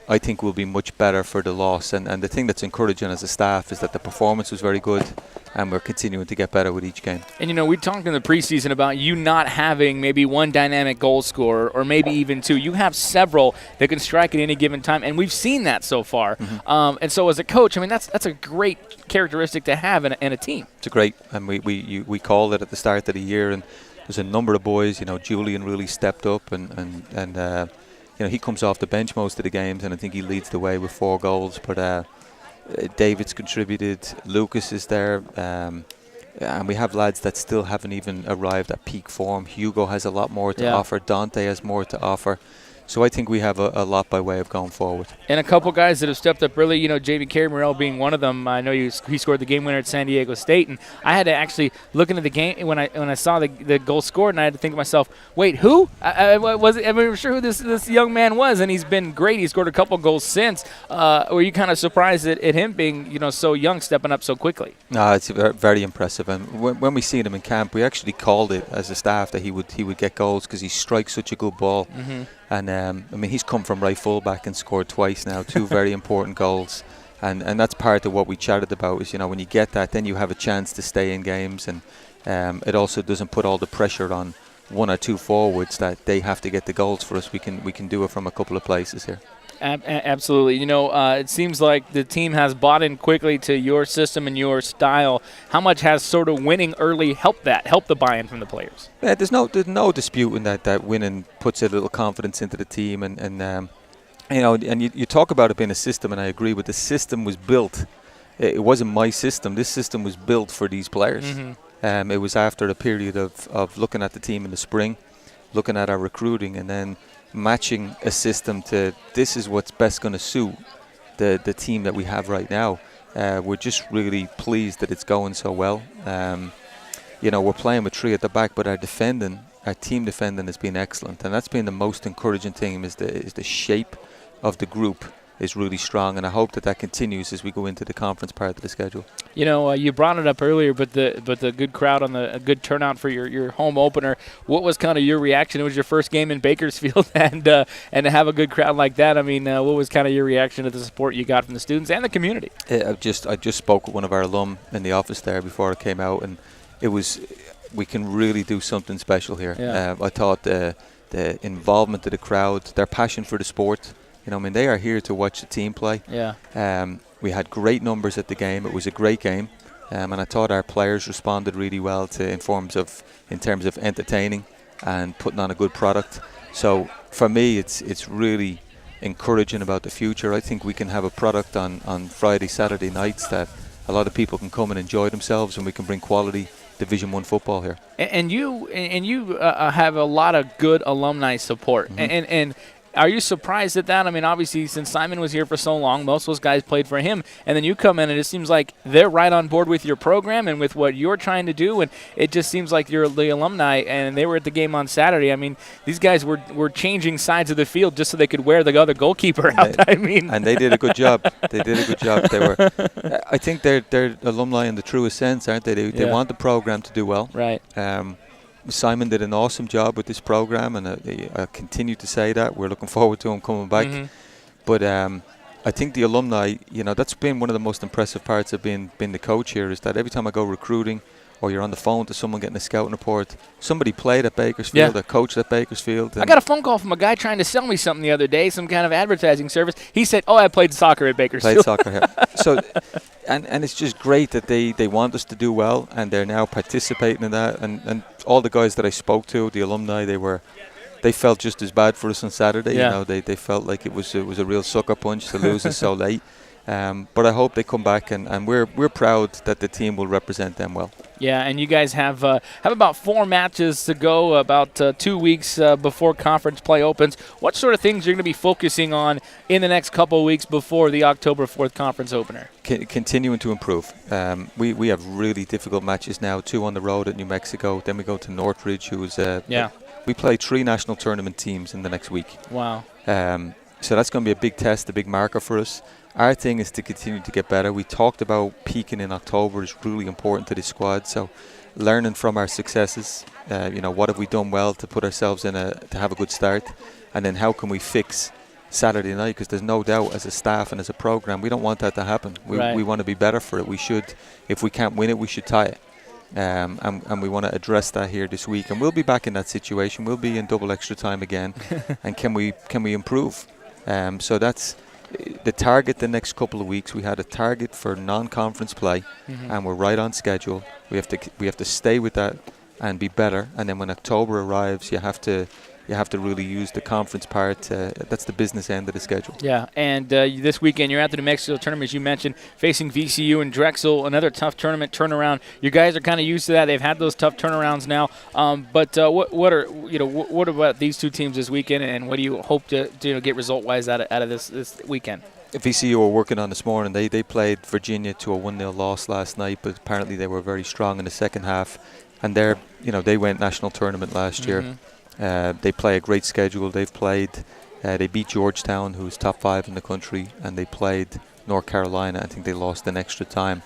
I think we'll be much better for the loss. And the thing that's encouraging as a staff is that the performance was very good, and we're continuing to get better with each game. And, we talked in the preseason about you not having maybe one dynamic goal scorer or maybe even two. You have several that can strike at any given time, and we've seen that so far. And so as a coach, that's a great characteristic to have in a team. It's a great, and we called it at the start of the year, and there's a number of boys. Julian really stepped up, and he comes off the bench most of the games, and I think he leads the way with 4 goals. But David's contributed, Lucas is there, and we have lads that still haven't even arrived at peak form. Hugo has a lot more to offer, Dante has more to offer. So I think we have a lot by way of going forward. And a couple guys that have stepped up really, Jamie Carey-Morrell being one of them. I know he scored the game winner at San Diego State, and I had to actually look into the game when I saw the goal scored, and I had to think to myself, wait, who? I wasn't sure who this young man was, and he's been great. He scored a couple goals since. Were you kind of surprised at him being so young, stepping up so quickly? No, it's very impressive. And when we seen him in camp, we actually called it as a staff that he would get goals because he strikes such a good ball. Mm-hmm. And he's come from right fullback and scored twice now, 2 very important goals. And that's part of what we chatted about is, when you get that, then you have a chance to stay in games. And it also doesn't put all the pressure on 1 or 2 forwards that they have to get the goals for us. We can do it from a couple of places here. Absolutely. It seems like the team has bought in quickly to your system and your style. How much has sort of winning early helped the buy-in from the players? Yeah, there's no disputing that winning puts a little confidence into the team. And you talk about it being a system, and I agree, but the system was built. It wasn't my system. This system was built for these players. Mm-hmm. It was after a period of looking at the team in the spring, looking at our recruiting, and then matching a system to this is what's best going to suit the team that we have right now. We're just really pleased that it's going so well. We're playing with 3 at the back, but our team defending has been excellent, and that's been the most encouraging thing. Is the shape of the group is really strong, and I hope that continues as we go into the conference part of the schedule. You brought it up earlier, but the good crowd on a good turnout for your home opener. What was kind of your reaction? It was your first game in Bakersfield, and to have a good crowd like that. I mean, what was kind of your reaction to the support you got from the students and the community? I just spoke with one of our alum in the office there before I came out, and we can really do something special here. Yeah. I thought the involvement of the crowd, their passion for the sport. They are here to watch the team play. Yeah. We had great numbers at the game. It was a great game, and I thought our players responded really well in terms of entertaining and putting on a good product. So for me, it's really encouraging about the future. I think we can have a product on Friday, Saturday nights that a lot of people can come and enjoy themselves, and we can bring quality Division I football here. And you have a lot of good alumni support. Mm-hmm. And are you surprised at that? I mean, obviously, since Simon was here for so long, most of those guys played for him. And then you come in, and it seems like they're right on board with your program and with what you're trying to do. And it just seems like you're the alumni, and they were at the game on Saturday. I mean, these guys were changing sides of the field just so they could wear the other goalkeeper out. And they did a good job. They were. I think they're alumni in the truest sense, aren't they? They want the program to do well. Right. Simon did an awesome job with this program, and I continue to say that. We're looking forward to him coming back. Mm-hmm. But I think the alumni, that's been one of the most impressive parts of being the coach here, is that every time I go recruiting or you're on the phone to someone getting a scouting report, somebody played at Bakersfield or coached at Bakersfield. I got a phone call from a guy trying to sell me something the other day, some kind of advertising service. He said, I played soccer at Bakersfield. Played soccer here. So, and it's just great that they want us to do well, and they're now participating in that. And all the guys that I spoke to, the alumni, they felt just as bad for us on Saturday. Yeah. They felt like it was a real sucker punch to lose so late. But I hope they come back, and we're proud that the team will represent them well. Yeah, and you guys have about 4 matches to go, about 2 weeks before conference play opens. What sort of things are you going to be focusing on in the next couple of weeks before the October 4th conference opener? Continuing to improve. We have really difficult matches now, 2 on the road at New Mexico. Then we go to Northridge, who's we play 3 national tournament teams in the next week. Wow. So that's going to be a big test, a big marker for us. Our thing is to continue to get better. We talked about peaking in October is really important to this squad. So learning from our successes, what have we done well to put ourselves to have a good start, and then how can we fix Saturday night? Because there's no doubt, as a staff and as a program, we don't want that to happen. We want to be better for it. We should, if we can't win it, we should tie it. And we want to address that here this week. And we'll be back in that situation. We'll be in double extra time again. And can we improve? So that's the target the next couple of weeks. We had a target for non-conference play, and we're right on schedule. We have to stay with that and be better. And then when October arrives, you have to you have to really use the conference part. That's the business end of the schedule. Yeah, and this weekend you're at the New Mexico tournament, as you mentioned, facing VCU and Drexel, another tough tournament turnaround. You guys are kind of used to that. They've had those tough turnarounds now. But what about these two teams this weekend, and what do you hope to get result-wise out of this weekend? VCU were working on this morning. They played Virginia to a 1-0 loss last night, but apparently they were very strong in the second half. And they went national tournament last year. They play a great schedule. They beat Georgetown, who's top 5 in the country, and they played North Carolina. I think they lost in extra time.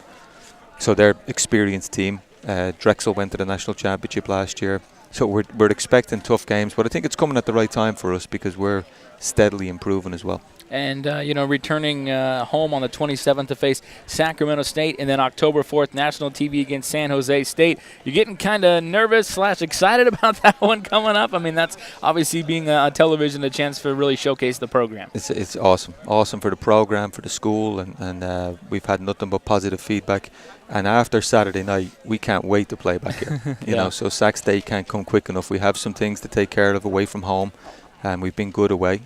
So they're experienced team. Drexel went to the national championship last year. So we're expecting tough games, but I think it's coming at the right time for us because we're steadily improving as well. And, returning home on the 27th to face Sacramento State, and then October 4th, national TV against San Jose State. You're getting kind of nervous / excited about that one coming up. I mean, that's obviously being on television, a chance to really showcase the program. It's awesome. Awesome for the program, for the school, and we've had nothing but positive feedback. And after Saturday night, we can't wait to play back here. You know, so Sac State can't come quick enough. We have some things to take care of away from home, and we've been good away.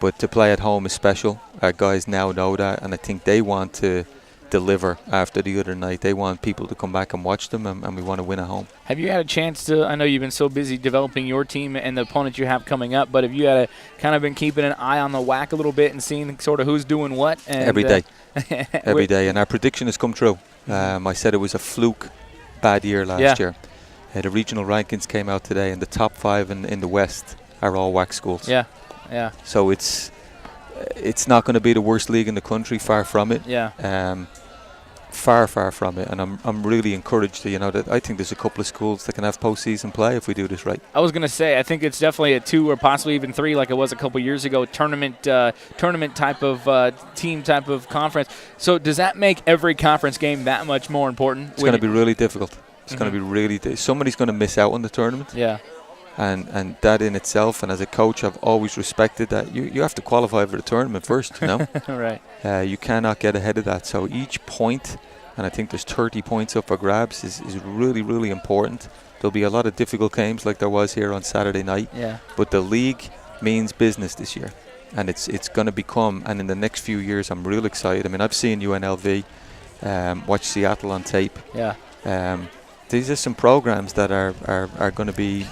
But to play at home is special. Our guys now know that, and I think they want to deliver after the other night. They want people to come back and watch them, and we want to win at home. Have you had a chance to, I know you've been so busy developing your team and the opponents you have coming up, but have you had kind of been keeping an eye on the WAC a little bit and seeing sort of who's doing what? And, every day. Every day. And our prediction has come true. I said it was a fluke bad year last year. The regional rankings came out today, and the top 5 in the West are all WAC schools. Yeah. So it's not going to be the worst league in the country, far from it. Far from it, and I'm really encouraged that I think there's a couple of schools that can have postseason play if we do this right. I was going to say, I think it's definitely a 2 or possibly even 3, like it was a couple years ago, tournament type of team type of conference. So does that make every conference game that much more important? It's going to be really difficult. It's going to be really somebody's going to miss out on the tournament. Yeah. And that in itself, and as a coach, I've always respected that. You have to qualify for the tournament first, Right. You cannot get ahead of that. So each point, and I think there's 30 points up for grabs, is really, really important. There'll be a lot of difficult games like there was here on Saturday night. Yeah. But the league means business this year. And it's going to become, and in the next few years, I'm real excited. I mean, I've seen UNLV, watch Seattle on tape. Yeah. These are some programs that are going to be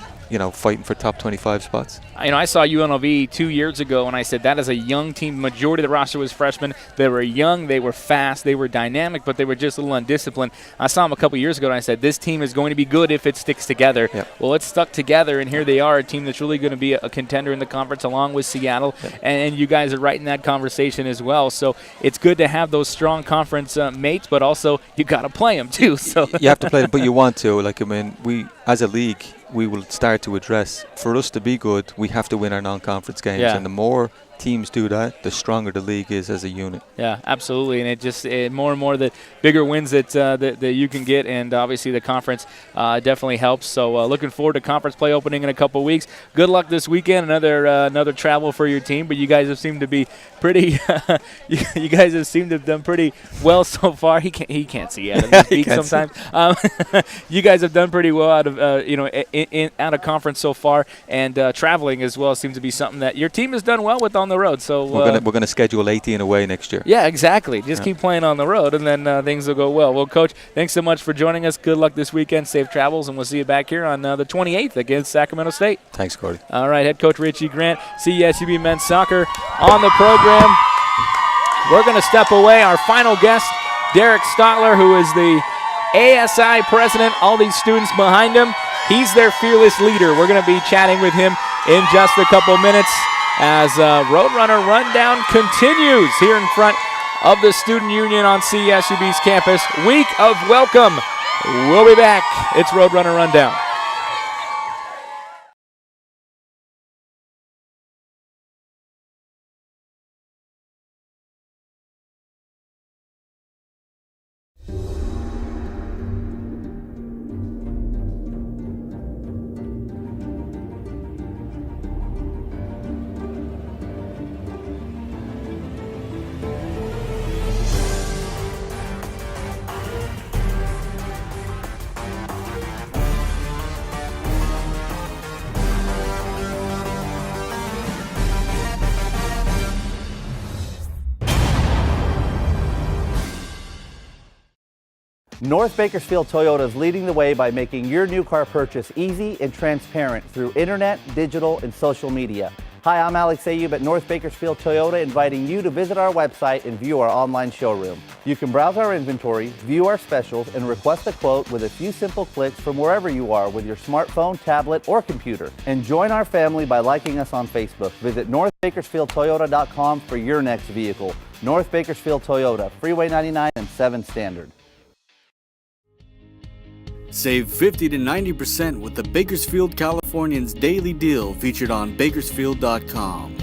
fighting for top 25 spots. I saw UNLV 2 years ago, and I said that is a young team. Majority of the roster was freshmen. They were young, they were fast, they were dynamic, but they were just a little undisciplined. I saw them a couple years ago, and I said this team is going to be good if it sticks together. Yep. Well, it's stuck together, and here they are, a team that's really going to be a contender in the conference along with Seattle, and you guys are right in that conversation as well. So it's good to have those strong conference mates, but also you got to play them too. So you have to play them, but you want to. We as a league, we will start to address, for us to be good, we have to win our non-conference games. Yeah. And the more teams do that, the stronger the league is as a unit. Yeah, absolutely. And it just more and more the bigger wins that you can get, and obviously the conference definitely helps. So looking forward to conference play opening in a couple weeks. Good luck this weekend. Another travel for your team, but you guys have seemed to be pretty. you guys have seemed to have done pretty well so far. He can't see out of his beat sometimes. You guys have done pretty well out of out of conference so far, and traveling as well seems to be something that your team has done well with on the road. So we're gonna schedule 18 away next year. Yeah, exactly. Just keep playing on the road, and then things will go well. Well, Coach, thanks so much for joining us. Good luck this weekend. Safe travels, and we'll see you back here on the 28th against Sacramento State. Thanks, Cody. All right, head coach Richie Grant, CSUB men's soccer on the program. We're going to step away. Our final guest, Derek Stotler, who is the ASI president. All these students behind him. He's their fearless leader. We're going to be chatting with him in just a couple minutes as Roadrunner Rundown continues here in front of the Student Union on CSUB's campus. Week of welcome. We'll be back. It's Roadrunner Rundown. North Bakersfield Toyota is leading the way by making your new car purchase easy and transparent through internet, digital, and social media. Hi, I'm Alex Ayub at North Bakersfield Toyota, inviting you to visit our website and view our online showroom. You can browse our inventory, view our specials, and request a quote with a few simple clicks from wherever you are with your smartphone, tablet, or computer. And join our family by liking us on Facebook. Visit northbakersfieldtoyota.com for your next vehicle. North Bakersfield Toyota, Freeway 99 and 7 Standard. Save 50 to 90% with the Bakersfield Californians Daily Deal featured on Bakersfield.com.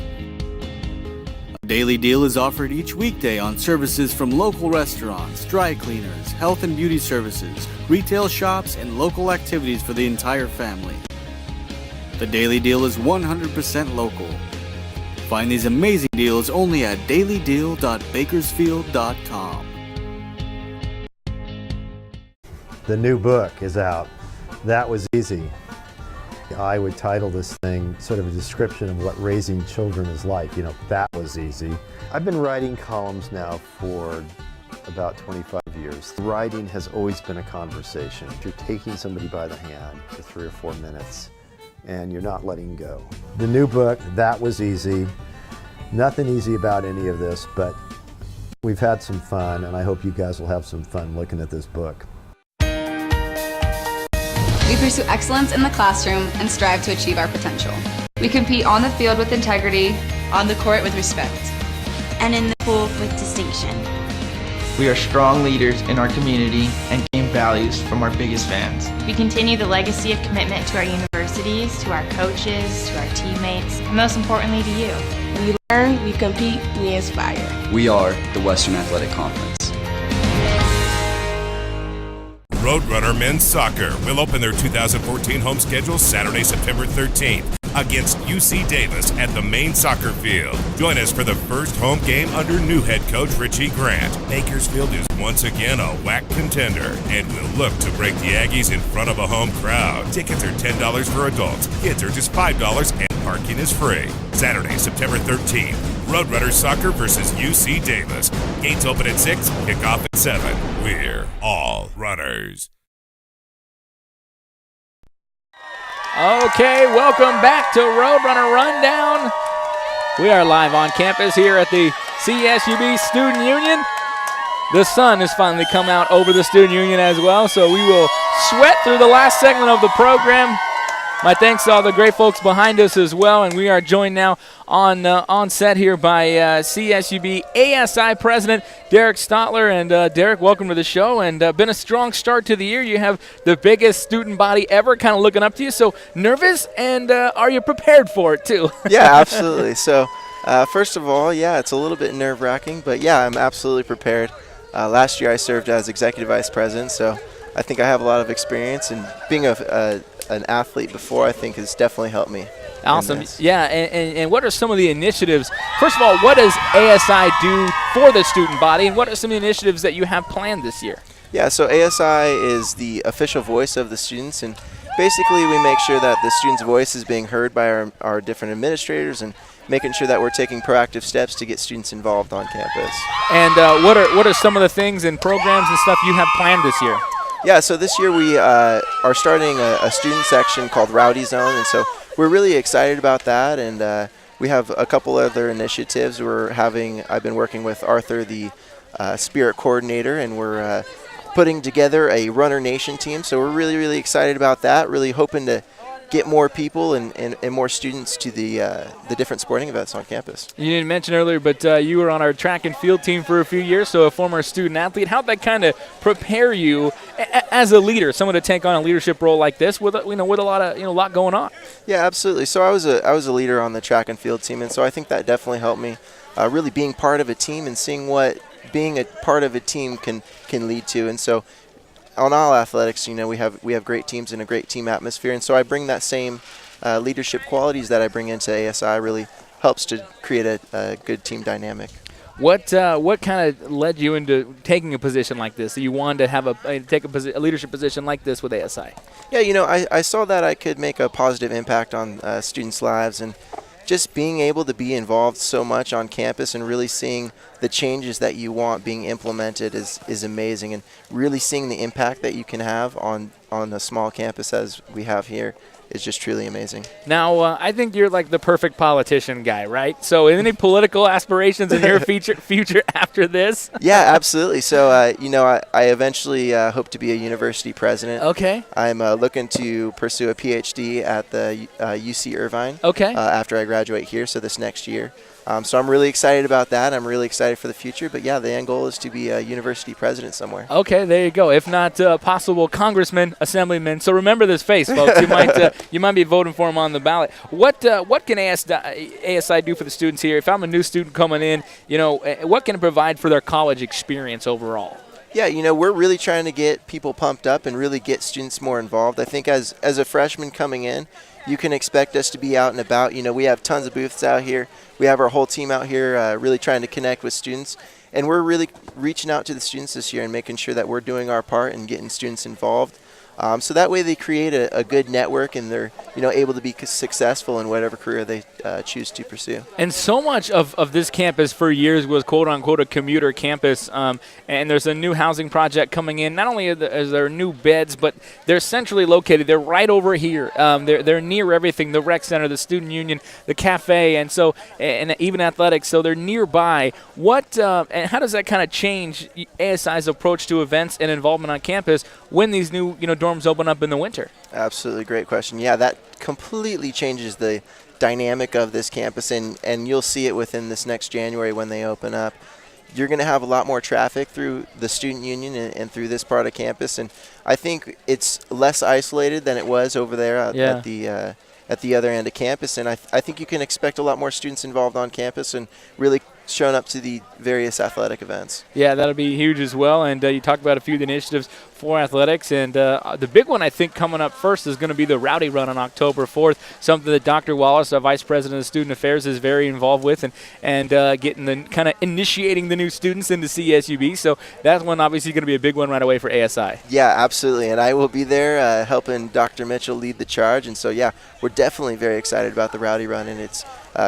A daily deal is offered each weekday on services from local restaurants, dry cleaners, health and beauty services, retail shops, and local activities for the entire family. The Daily Deal is 100% local. Find these amazing deals only at dailydeal.bakersfield.com. The new book is out. That was easy. I would title this thing sort of a description of what raising children is like. That was easy. I've been writing columns now for about 25 years. Writing has always been a conversation. You're taking somebody by the hand for 3 or 4 minutes and you're not letting go. The new book, That Was Easy. Nothing easy about any of this, but we've had some fun and I hope you guys will have some fun looking at this book. We pursue excellence in the classroom and strive to achieve our potential. We compete on the field with integrity, On the court with respect. And in the pool with distinction. We are strong leaders in our community and gain values from our biggest fans. We continue the legacy of commitment to our universities, to our coaches, to our teammates, and most importantly to you. We learn, we compete, we inspire. We are the Western Athletic Conference. Roadrunner Men's Soccer will open their 2014 home schedule Saturday, September 13th against UC Davis at the main soccer field. Join us for the first home game under new head coach Richie Grant. Bakersfield is once again a WAC contender and will look to break the Aggies in front of a home crowd. Tickets are $10 for adults. Kids are just $5 and parking is free. Saturday, September 13th, Roadrunner Soccer versus UC Davis. Gates open at 6, kickoff at 7. We're all runners. Okay, welcome back to Roadrunner Rundown. We are live on campus here at the CSUB Student Union. The sun has finally come out over the Student Union as well, so we will sweat through the last segment of the program. My thanks to all the great folks behind us as well, and we are joined now on set here by CSUB ASI President Derek Stotler. And Derek, welcome to the show, and been a strong start to the year. You have the biggest student body ever kind of looking up to you, so nervous, and are you prepared for it too? Yeah, absolutely. So first of all, yeah, it's a little bit nerve-wracking, but yeah, I'm absolutely prepared. Last year I served as Executive Vice President, so I think I have a lot of experience, and being an athlete before, I think, has definitely helped me. Awesome. Yeah, and what are some of the initiatives? First of all, what does ASI do for the student body, and what are some of the initiatives that you have planned this year? Yeah, so ASI is the official voice of the students, and basically we make sure that the students' voice is being heard by our different administrators and making sure that we're taking proactive steps to get students involved on campus. And what are some of the things and programs and stuff you have planned this year? Yeah, so this year we are starting a student section called Rowdy Zone, and so we're really excited about that, and we have a couple other initiatives. I've been working with Arthur, the Spirit Coordinator, and we're putting together a Runner Nation team, so we're really, really excited about that, really hoping to get more people and more students to the different sporting events on campus. You didn't mention earlier, but you were on our track and field team for a few years, so a former student athlete. How'd that kind of prepare you as a leader, someone to take on a leadership role like this with a lot going on? Yeah, absolutely. So I was a leader on the track and field team, and so I think that definitely helped me really being part of a team and seeing what being a part of a team can lead to. And so on all athletics, we have great teams and a great team atmosphere, and so I bring that same leadership qualities that I bring into ASI. Really helps to create a good team dynamic. What kind of led you into taking a position like this? You wanted to take a leadership position like this with ASI? Yeah, I saw that I could make a positive impact on students' lives, and just being able to be involved so much on campus and really seeing the changes that you want being implemented is amazing, and really seeing the impact that you can have on a small campus as we have here is just truly amazing. Now, I think you're like the perfect politician guy, right? So any political aspirations in your future after this? Yeah, absolutely. So, I eventually hope to be a university president. Okay. I'm looking to pursue a PhD at the UC Irvine. Okay. After I graduate here, so this next year. So I'm really excited about that. I'm really excited for the future. But, yeah, the end goal is to be a university president somewhere. Okay, there you go. If not possible, congressman, assemblyman. So remember this face, folks. You might be voting for him on the ballot. What can ASI do for the students here? If I'm a new student coming in, what can it provide for their college experience overall? Yeah, we're really trying to get people pumped up and really get students more involved. I think as a freshman coming in, you can expect us to be out and about. We have tons of booths out here. We have our whole team out here really trying to connect with students. And we're really reaching out to the students this year and making sure that we're doing our part and getting students involved. So that way they create a good network and they're able to be successful in whatever career they choose to pursue. And so much of this campus for years was quote-unquote a commuter campus, and there's a new housing project coming in. Not only is there new beds, but they're centrally located. They're right over here. They're near everything, the rec center, the student union, the cafe, and even athletics. So they're nearby. And how does that kind of change ASI's approach to events and involvement on campus when these new dorms open up in the winter? Absolutely, great question. Yeah, that completely changes the dynamic of this campus, and you'll see it within this next January when they open up. You're going to have a lot more traffic through the student union and through this part of campus, and I think it's less isolated than it was over there at the other end of campus, and I think you can expect a lot more students involved on campus and really showing up to the various athletic events. Yeah, that'll be huge as well. And you talked about a few of the initiatives for athletics. And the big one, I think, coming up first is going to be the Rowdy Run on October 4th, something that Dr. Wallace, our Vice President of Student Affairs, is very involved with and getting the kind of initiating the new students into CSUB. So that's one obviously going to be a big one right away for ASI. Yeah, absolutely. And I will be there helping Dr. Mitchell lead the charge. And so, yeah, we're definitely very excited about the Rowdy Run. And it's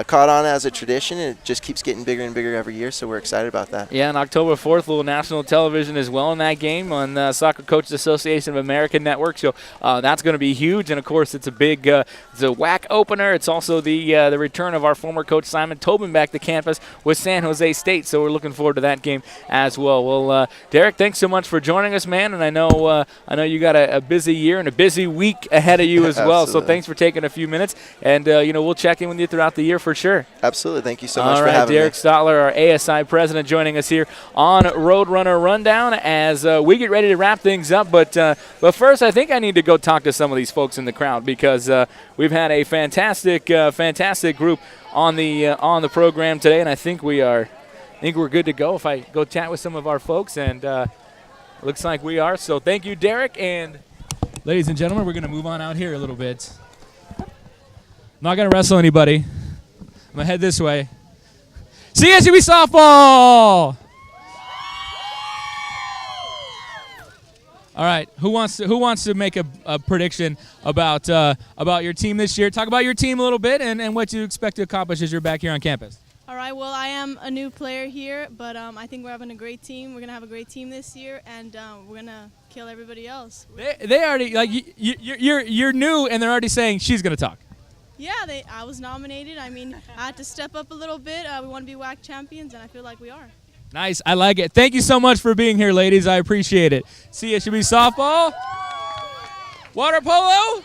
caught on as a tradition, and it just keeps getting bigger and bigger every year, so we're excited about that. Yeah, on October 4th, a little national television as well in that game on Soccer Coaches Association of America Network, so that's going to be huge. And, of course, it's a big it's a WAC opener. It's also the return of our former coach Simon Tobin back to campus with San Jose State, so we're looking forward to that game as well. Well, Derek, thanks so much for joining us, man, and I know you got a busy year and a busy week ahead of you as well, so thanks for taking a few minutes, and we'll check in with you throughout the year for sure. Absolutely. Thank you so much for having Derek me. Stotler, our ASI president, joining us here on Roadrunner Rundown as we get ready to wrap things up. But first, I think I need to go talk to some of these folks in the crowd because we've had a fantastic group on the program today, and I think we're good to go. If I go chat with some of our folks, and looks like we are. So thank you, Derek, and ladies and gentlemen, we're going to move on out here a little bit. I'm not going to wrestle anybody. I'm going to head this way. CSUB softball! All right, who wants to make a prediction about your team this year? Talk about your team a little bit and what you expect to accomplish as you're back here on campus. All right, well, I am a new player here, but I think we're having a great team. We're going to have a great team this year, and we're going to kill everybody else. They already, like, you're new, and they're already saying she's going to talk. Yeah, I was nominated. I mean, I had to step up a little bit. We want to be WAC champions, and I feel like we are. Nice. I like it. Thank you so much for being here, ladies. I appreciate it. CSUB softball. Water polo.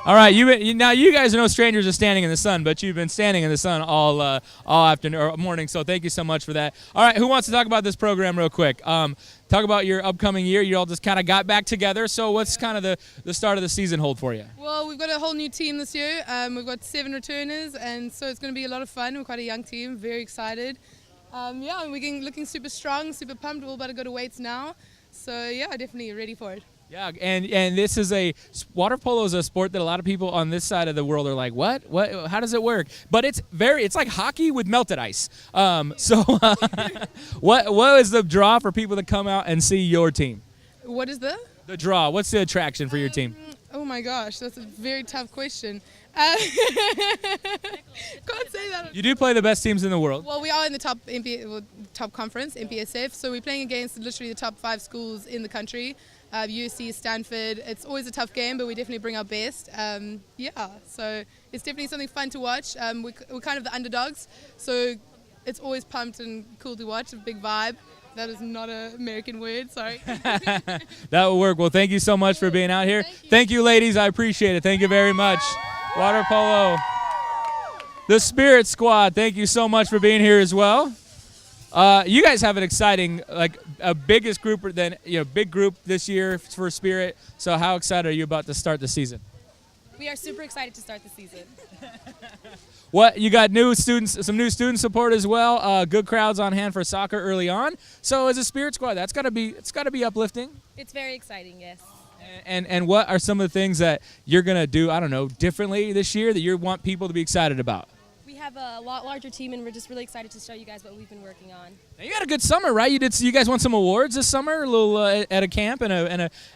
All right, now you guys are no strangers to standing in the sun, but you've been standing in the sun all afternoon or morning, so thank you so much for that. All right, who wants to talk about this program real quick? Talk about your upcoming year. You all just kind of got back together, so what's kind of the start of the season hold for you? Well, we've got a whole new team this year. We've got 7 returners, and so it's going to be a lot of fun. We're quite a young team, very excited. Yeah, we're looking super strong, super pumped. We're about to go to weights now, so yeah, definitely ready for it. Yeah, and this is water polo is a sport that a lot of people on this side of the world are like, what? How does it work? But it's like hockey with melted ice. So what is the draw for people to come out and see your team? What is the draw? What's the attraction for your team? Oh my gosh, that's a very tough question. Can't say that. You do play the best teams in the world. Well, we are in the top top conference, MPSF, so we're playing against literally the top 5 schools in the country. USC, Stanford. It's always a tough game, but we definitely bring our best. Yeah, so it's definitely something fun to watch. We're kind of the underdogs, so it's always pumped and cool to watch, a big vibe. That is not an American word, sorry. That will work. Well, thank you so much for being out here. Thank you, ladies. I appreciate it. Thank you very much. Water polo. The Spirit Squad, thank you so much for being here as well. You guys have an exciting, like a biggest group than big group this year for Spirit. So how excited are you about to start the season? We are super excited to start the season. What you got? New students, some new student support as well. Good crowds on hand for soccer early on. So as a Spirit Squad, it's got to be uplifting. It's very exciting, yes. And what are some of the things that you're gonna do? I don't know, differently this year that you want people to be excited about? We have a lot larger team, and we're just really excited to show you guys what we've been working on. Now, you had a good summer, right? You guys won some awards this summer, a little at a camp and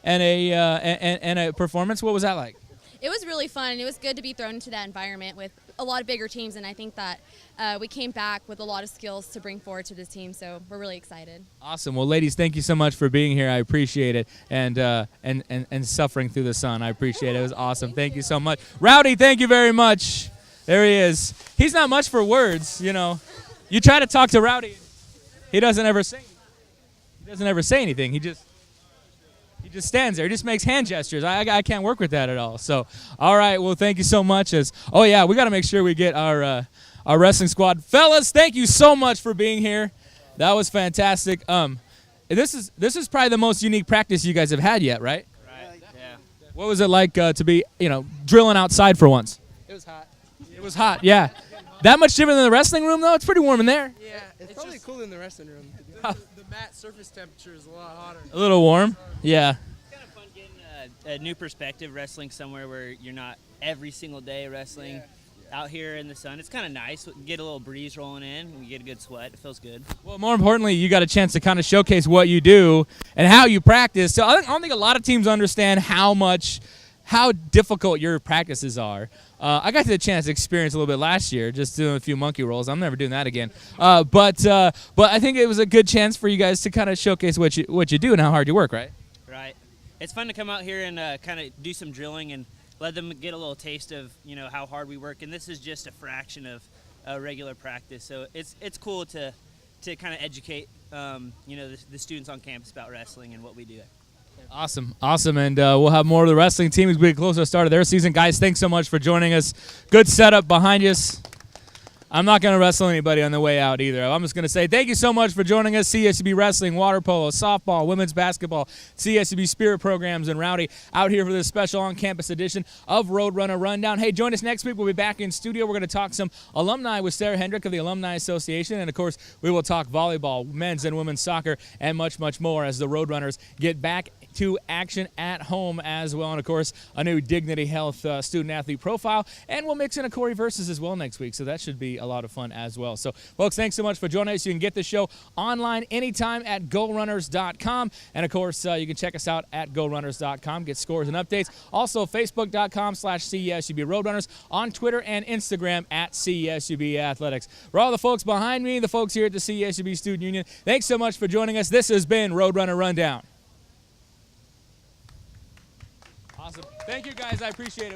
a performance. What was that like? It was really fun, and it was good to be thrown into that environment with a lot of bigger teams, and I think that we came back with a lot of skills to bring forward to this team, so we're really excited. Awesome. Well, ladies, thank you so much for being here. I appreciate it, and suffering through the sun. I appreciate it. It was awesome. Thank you so much. Rowdy, thank you very much. There he is. He's not much for words, you know. You try to talk to Rowdy, he doesn't ever say anything. He doesn't ever say anything. He just stands there. He just makes hand gestures. I can't work with that at all. So, all right. Well, thank you so much. Oh yeah, we got to make sure we get our wrestling squad, fellas. Thank you so much for being here. That was fantastic. This is probably the most unique practice you guys have had yet, right? Right. Yeah. What was it like to be drilling outside for once? It was hot. It was hot. Yeah. That much different than the wrestling room though. It's pretty warm in there. Yeah. It's probably cooler in the wrestling room. The mat surface temperature is a lot hotter. A little warm. Yeah. It's kind of fun getting a new perspective, wrestling somewhere where you're not every single day wrestling. Out here in the sun. It's kind of nice. Get a little breeze rolling in. We get a good sweat. It feels good. Well, more importantly, you got a chance to kind of showcase what you do and how you practice. So I don't think a lot of teams understand how difficult your practices are. I got the chance to experience a little bit last year, just doing a few monkey rolls. I'm never doing that again. But I think it was a good chance for you guys to kind of showcase what you do and how hard you work, right? Right. It's fun to come out here and kind of do some drilling and let them get a little taste of how hard we work. And this is just a fraction of regular practice. So it's cool to kind of educate the students on campus about wrestling and what we do. Awesome. And we'll have more of the wrestling team as we get closer to the start of their season. Guys, thanks so much for joining us. Good setup behind us. I'm not going to wrestle anybody on the way out either. I'm just going to say thank you so much for joining us. CSUB Wrestling, Water Polo, Softball, Women's Basketball, CSUB Spirit Programs, and Rowdy out here for this special on-campus edition of Roadrunner Rundown. Hey, join us next week. We'll be back in studio. We're going to talk some alumni with Sarah Hendrick of the Alumni Association. And, of course, we will talk volleyball, men's and women's soccer, and much, much more as the Roadrunners get back to action at home as well. And, of course, a new Dignity Health student-athlete profile. And we'll mix in a Corey Versus as well next week. So that should be a lot of fun as well. So, folks, thanks so much for joining us. You can get the show online anytime at GoRunners.com. And, of course, you can check us out at GoRunners.com, get scores and updates. Also, Facebook.com/CSUB Roadrunners, on Twitter and Instagram at CSUB Athletics. For all the folks behind me, the folks here at the CSUB Student Union, thanks so much for joining us. This has been Roadrunner Rundown. Awesome. Thank you, guys. I appreciate it.